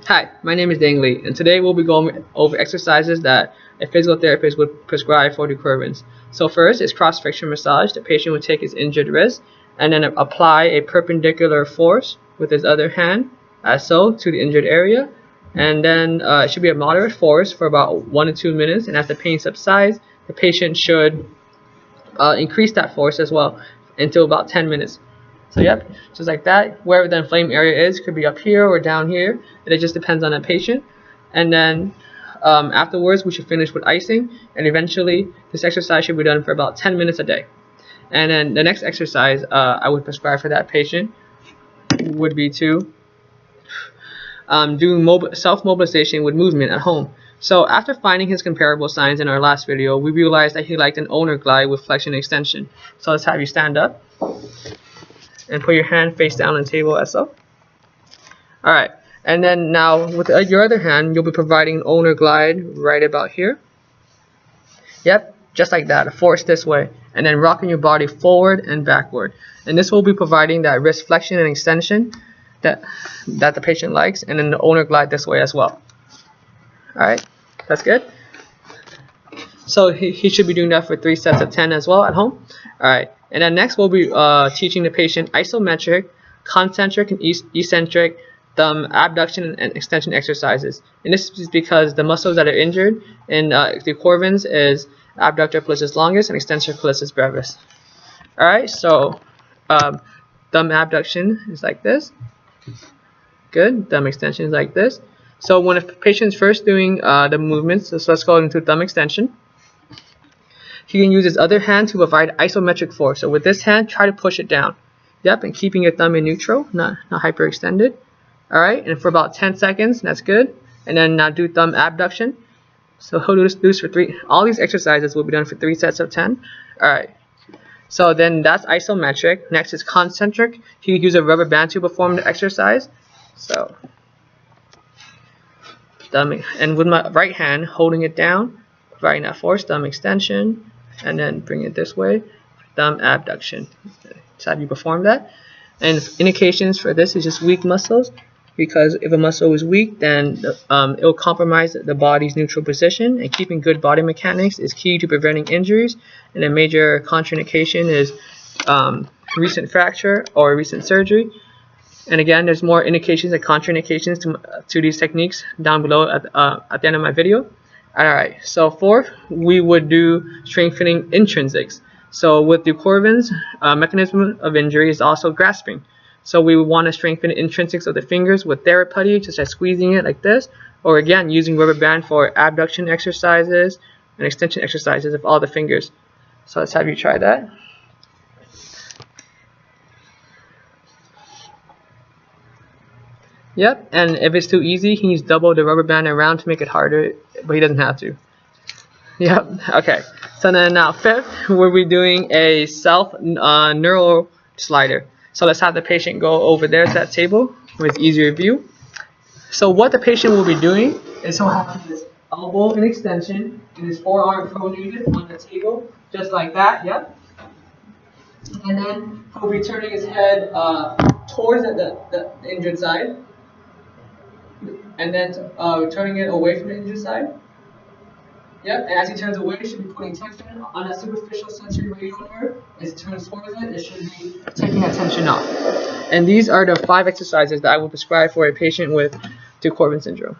Hi, my name is Dang Lee, and today we'll be going over exercises that a physical therapist would prescribe for DeQuervain's. So first is cross-friction massage. The patient would take his injured wrist and then apply a perpendicular force with his other hand, as so, to the injured area. And then it should be a moderate force for about 1 to 2 minutes, and as the pain subsides, the patient should increase that force as well until about 10 minutes. So yep, just like that, wherever the inflamed area is, could be up here or down here, and it just depends on the patient. And then afterwards we should finish with icing, and eventually this exercise should be done for about 10 minutes a day. And then the next exercise I would prescribe for that patient would be to do self-mobilization with movement at home. So after finding his comparable signs in our last video, we realized that he liked an owner glide with flexion and extension. So let's have you stand up and put your hand face down on the table as so. Alright, and then now with your other hand, you'll be providing an owner glide right about here. Yep, just like that, a force this way, and then rocking your body forward and backward. And this will be providing that wrist flexion and extension that the patient likes, and then the owner glide this way as well. Alright, that's good. So he should be doing that for 3 sets of 10 as well at home. Alright, and then next we'll be teaching the patient isometric, concentric, and eccentric thumb abduction and extension exercises. And this is because the muscles that are injured in DeQuervain's is abductor pollicis longus and extensor pollicis brevis. Alright, so thumb abduction is like this. Good. Thumb extension is like this. So when a patient is first doing the movements, so let's go into thumb extension. He can use his other hand to provide isometric force. So with this hand, try to push it down. Yep, and keeping your thumb in neutral, not hyperextended. Alright, and for about 10 seconds, that's good. And then now do thumb abduction. So he'll do this for 3. All these exercises will be done for 3 sets of 10. Alright. So then that's isometric. Next is concentric. He could use a rubber band to perform the exercise. So thumb, and with my right hand holding it down, providing that force, thumb extension, and then bring it this way, thumb abduction. So have you perform that? And indications for this is just weak muscles, because if a muscle is weak, then it will compromise the body's neutral position, and keeping good body mechanics is key to preventing injuries. And a major contraindication is recent fracture or recent surgery. And again, there's more indications and contraindications to these techniques down below at the end of my video. Alright, so fourth, we would do strengthening intrinsics. So with DeQuervain's, mechanism of injury is also grasping. So we would want to strengthen the intrinsics of the fingers with therapy, such as squeezing it like this, or again, using rubber band for abduction exercises and extension exercises of all the fingers. So let's have you try that. Yep, and if it's too easy, he needs double the rubber band around to make it harder, but he doesn't have to. Yep, okay. So then now fifth, we'll be doing a self-neural slider. So let's have the patient go over there to that table with easier view. So what the patient will be doing is he'll have his elbow in extension and his forearm pronated on the table, just like that, yep. And then he'll be turning his head towards the injured side, and then turning it away from the injured side. Yep, and as he turns away, he should be putting tension on that superficial sensory radial nerve. As he turns towards it, it should be taking that tension off. And these are the 5 exercises that I will prescribe for a patient with DeQuervain's syndrome.